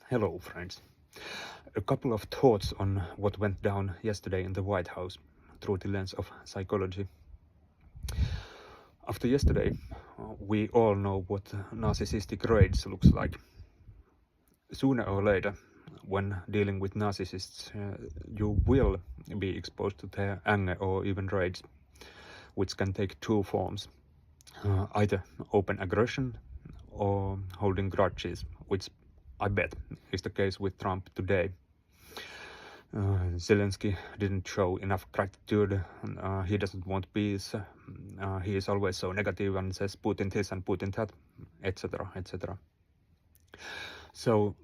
Hello, friends. A couple of thoughts on what went down yesterday in the White House through the lens of psychology. After yesterday, we all know what narcissistic rage looks like. Sooner or later, when dealing with narcissists, you will be exposed to their anger or even rage, which can take two forms. Either open aggression or holding grudges, which I bet is the case with Trump today. Zelenskyy didn't show enough gratitude. He doesn't want peace. He is always so negative and says Putin this and Putin that, etc., etc. So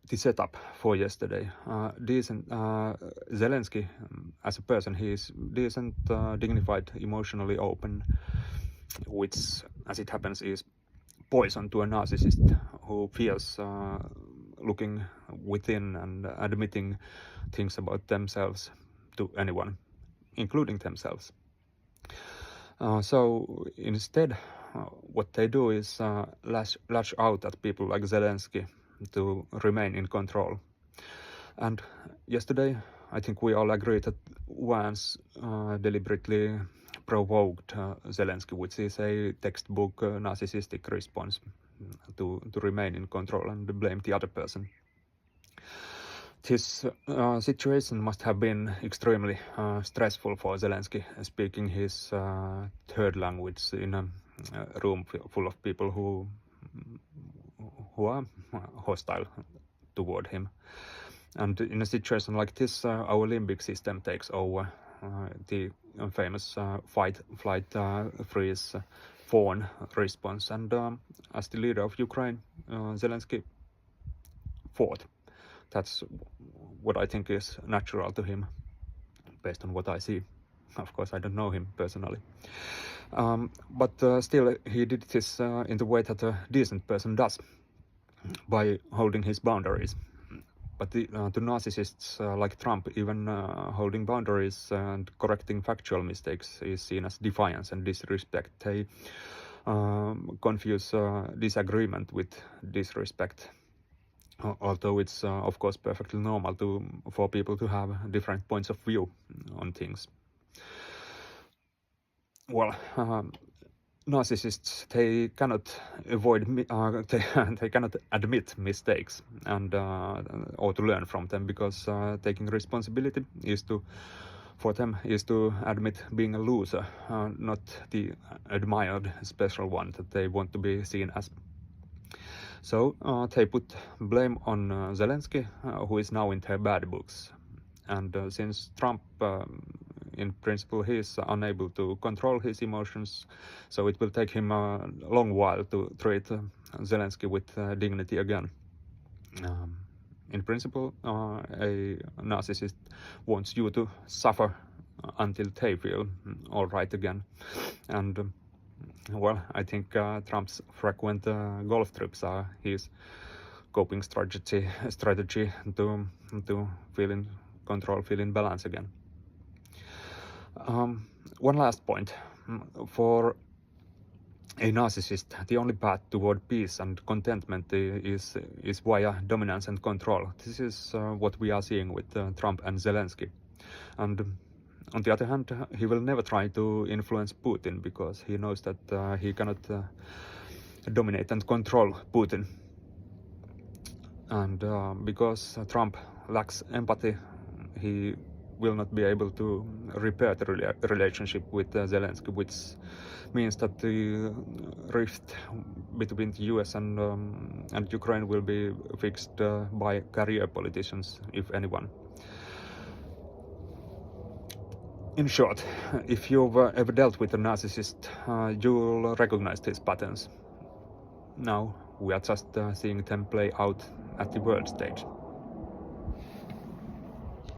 the setup for yesterday, Zelenskyy as a person, he is decent, dignified, emotionally open, which, as it happens, is poison to a narcissist who fears looking within and admitting things about themselves to anyone, including themselves. So instead, what they do is lash out at people like Zelenskyy to remain in control. And yesterday, I think we all agree that Vance deliberately provoked Zelenskyy, which is a textbook narcissistic response to remain in control and blame the other person. This situation must have been extremely stressful for Zelenskyy, speaking his third language in a room full of people who are hostile toward him. And in a situation like this, our limbic system takes over. The famous fight, flight, freeze, fawn response. And as the leader of Ukraine, Zelenskyy fought. That's what I think is natural to him, based on what I see. Of course, I don't know him personally. But still, he did this in the way that a decent person does, by holding his boundaries. But to narcissists like Trump, even holding boundaries and correcting factual mistakes is seen as defiance and disrespect. They confuse disagreement with disrespect, although it's of course perfectly normal for people to have different points of view on things. Well, narcissists, they cannot avoid they cannot admit mistakes and or to learn from them, because taking responsibility for them is to admit being a loser, not the admired special one that they want to be seen as. So they put blame on Zelenskyy, who is now in their bad books. And since Trump, in principle, he is unable to control his emotions, so it will take him a long while to treat Zelenskyy with dignity again. In principle, a narcissist wants you to suffer until they feel all right again. And well, I think Trump's frequent golf trips are his coping strategy to feel in control, feel in balance again. One last point. For a narcissist, the only path toward peace and contentment is via dominance and control. This is what we are seeing with Trump and Zelenskyy. And on the other hand, he will never try to influence Putin, because he knows that he cannot dominate and control Putin. And because Trump lacks empathy, he will not be able to repair the relationship with Zelenskyy, which means that the rift between the US and Ukraine will be fixed by career politicians, if anyone. In short, if you've ever dealt with a narcissist, you'll recognize these patterns. Now we are just seeing them play out at the world stage.